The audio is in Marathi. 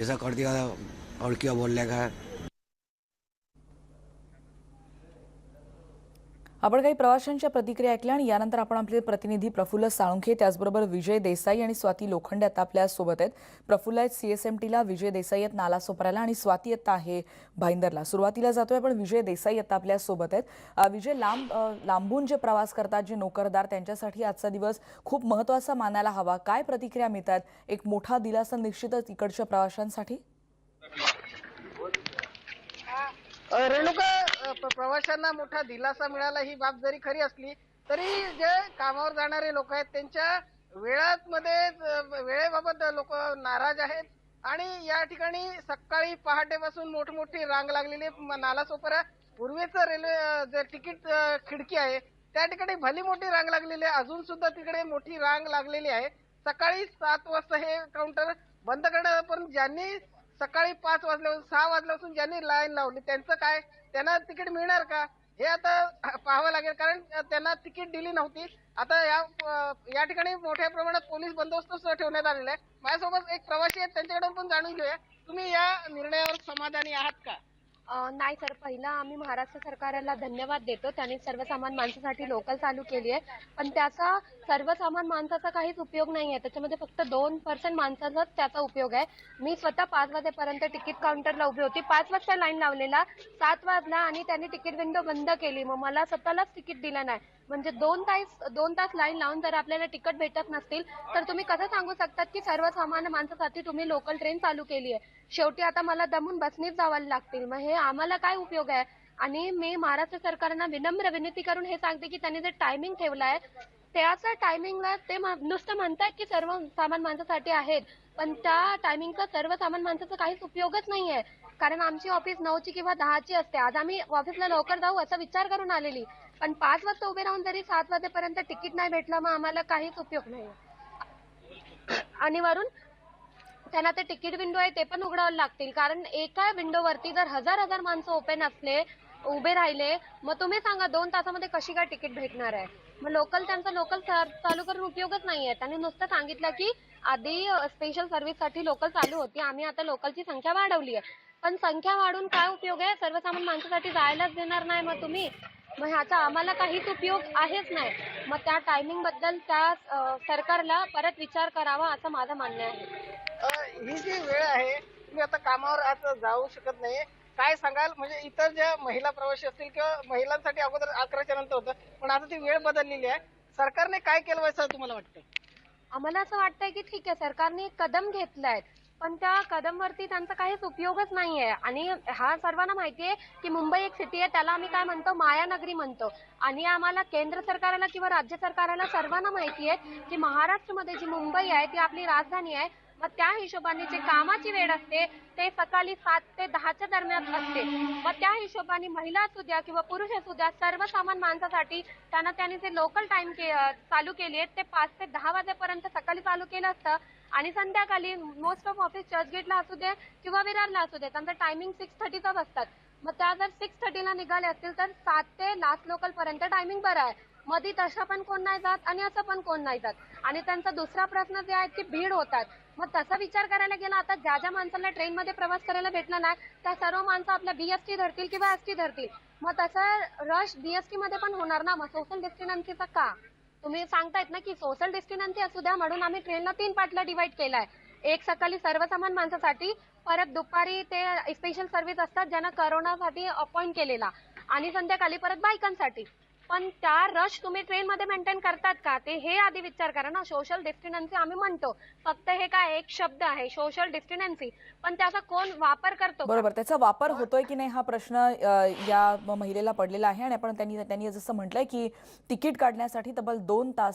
ऐसा कर दिया और क्या बोलने का है। आपण काही प्रवाशांच्या प्रतिक्रिया ऐकल्या आणि यानंतर आपण आपले प्रतिनिधी प्रफुल्ल साळुंखे त्याचबरोबर विजय देसाई आणि स्वाती लोखंडे आता आपल्या सोबत आहेत। प्रफुल्ल आहेत सीएसएमटीला, विजय देसाई आहेत नालासोपाऱ्याला आणि स्वाती आता आहे भाईंदरला। सुरुवातीला जातोय पण विजय देसाई आता आपल्या सोबत आहेत। विजय, लांबून जे प्रवास करतात जे नोकरदार त्यांच्यासाठी आजचा दिवस खूप महत्त्वाचा मानायला हवा। काय प्रतिक्रिया मिळतात? एक मोठा दिलासा निश्चितच इकडच्या प्रवाशांसाठी। रेणुका, प्रवाशांना मोठा दिलासा मिळाला ही बाब जरी खरी असली तरी जे कामावर जाणारे लोक आहेत त्यांच्या वेळेबाबत लोक नाराज आहेत। आणि या ठिकाणी सकाळी पहाटेपासून मोठमोठी रांग लागलेली नालासोपारा पूर्वेच रेल्वे जे तिकीट खिडकी आहे त्या ठिकाणी भली मोठी रांग लागलेली आहे। अजून सुद्धा तिकडे मोठी रांग लागलेली आहे। सकाळी 7 वाजता हे काउंटर बंद करण्यापर्यंत ज्यांनी सकाळी 5 वाजल्यापासून 6 वाजल्यापासून ज्यांनी लाईन लावली त्यांचं काय, त्यांना तिकीट मिळणार का हे आता पाहावं लागेल, कारण त्यांना तिकीट दिली नव्हती। आता या ठिकाणी मोठ्या प्रमाणात पोलीस बंदोबस्त ठेवण्यात आलेला आहे। माझ्यासोबत एक प्रवासी आहेत, त्यांच्याकडून पण जाणून घेऊया। तुम्ही या निर्णयावर समाधानी आहात का? नाही सर, पहिला आम्ही महाराष्ट्र सरकारला धन्यवाद देतो, त्यांनी सर्वसामान्य माणसासाठी लोकल चालू केली आहे। पण त्याचा सर्वसामान्य माणसाचा काहीच उपयोग नाही आहे, त्याच्यामध्ये फक्त 2% माणसाचाच त्याचा उपयोग आहे। मी स्वतः 5 वाजेपर्यंत तिकीट काउंटरला उभी होती, 5 वाजता लाईन लावलेला, 7 वाजला आणि त्यांनी तिकीट विंडो बंद केली, मग मला स्वतःलाच तिकीट दिलं नाही। म्हणजे 2 तास लाईन लावून जर आपल्याला तिकीट भेटत नसतील तर तुम्ही कसं सांगू शकतात की सर्वसामान्य माणसासाठी तुम्ही लोकल ट्रेन चालू केली आहे? शेवटी आता मला दमून बसनीच जावं लागतील, मग हे आम्हाला काय उपयोग आहे? आणि मी महाराष्ट्र सरकारला विनम्र विनंती करून हे सांगते की त्यांनी जे टायमिंग ठेवलाय त्याच टायमिंगला ते नुसतं म्हणतात की सर्वसामान्य माणसासाठी आहेत, पण त्या टायमिंगचा सर्वसामान्य माणसाचा काहीच उपयोगच नाहीये। कारण आमची ऑफिस 9ची किंवा 10ची असते, आज आम्ही ऑफिसला लवकर जाऊ असा विचार करून आलेली, पण 5 वाजता उभे राहून जरी 7 वाजेपर्यंत तिकीट नाही भेटलं मग आम्हाला काहीच उपयोग नाही। आणि वरून त्यांना ते तिकीट विंडो आहे ते पण उघडावं लागतील, कारण एका विंडोवरती जर हजार माणसं ओपन असले, उभे राहिले, मग तुम्ही सांगा 2 तासामध्ये कशी काय तिकीट भेटणार आहे? मग त्यांचा लोकल चालू करून उपयोगच नाहीये। त्यांनी नुसतं सांगितलं की आधी स्पेशल सर्व्हिससाठी लोकल चालू होती, आम्ही आता लोकलची संख्या वाढवली आहे, पण संख्या वाढून काय उपयोग आहे? सर्वसामान्य माणसासाठी जायलाच देणार नाही मग तुम्ही, मग ह्याचा आम्हाला काहीच उपयोग आहेच नाही। मग त्या टायमिंग बद्दल त्या सरकारला परत विचार करावा असं माझं म्हणणं आहे। ही जी वेळ आहे, तुम्ही आता कामावर आज जाऊ शकत नाही, काय सांगाल? म्हणजे इतर ज्या महिला प्रवासी असतील किंवा महिलांसाठी अगोदर 11च्या नंतर होतं, पण आता ती वेळ बदललेली आहे, सरकारने काय केलं असं तुम्हाला वाटतं? आम्हाला असं वाटतंय की ठीक आहे, सरकारने एक कदम घेतलाय, पण त्या कदमवरती त्यांचा काहीच उपयोगच नाहीये। आणि हा सर्वांना माहितीये की मुंबई एक सिटी आहे, त्याला आम्ही काय म्हणतो, मायानगरी म्हणतो। आणि आम्हाला केंद्र सरकारला किंवा राज्य सरकारला सर्वांना माहितीये की महाराष्ट्रामध्ये जी मुंबई आहे ती आपली राजधानी आहे, मग त्या हिशोबाने जे कामाची वेळ असते ते सकाळी 7 ते 10च्या दरम्यान असते। मग त्या हिशोबाने महिला असू द्या किंवा पुरुष असू द्या, सर्वसामान्य माणसासाठी त्यांनी जे लोकल टाइम चालू केली आहे ते 5 ते 10 वाजेपर्यंत सकाळी चालू केलं असतं, आणि संध्याकाळी मोस्ट ऑफ ऑफिस चर्चगेटला असू दे किंवा विरारला असू दे त्यांचं टायमिंग 6:30च असतात। मग त्या जर 6:30ला निघाले असतील तर 7 ते लास्ट लोकल पर्यंत टायमिंग बरं आहे, मध्ये तसं पण कोण नाही जात आणि असं पण कोण नाही जात। आणि त्यांचा दुसरा प्रश्न जे आहे की भीड होतात, मग तसा विचार करायला गेला, आता ज्या माणसांना ट्रेनमध्ये प्रवास करायला भेटणार नाही त्या सर्व माणसं आपल्या बीएसटी धरतील किंवा एसटी धरतील, मग तसा रश बीएसटी मध्ये पण होणार ना। मग सोशल डिस्टन्सिंगचा का तुम्ही सांगतायत ना की सोशल डिस्टन्सिंग असू द्या, म्हणून आम्ही ट्रेनला 3 पार्टला डिवाइड केलाय। एक सकाळी सर्वसामान्य माणसासाठी, परत दुपारी ते स्पेशल सर्व्हिस असतात ज्यांना करोनासाठी अपॉइंट केलेला, आणि संध्याकाळी परत बायकांसाठी। पण त्या रश तुम्ही ट्रेनमध्ये मेंटेन करतात का ते हे आधी विचार करा ना। सोशल डिस्टन्सिंग आम्ही म्हणतो, फक्त हे काय एक शब्द आहे सोशल डिस्टन्सिंग, पण त्याचा कोण वापर करतो? बरोबर, त्याचा वापर होतोय की नाही हा प्रश्न या महिलेला पडलेला आहे। आणि आपण त्यांनी जसं म्हटलंय की तिकीट काढण्यासाठी तब्बल 2 तास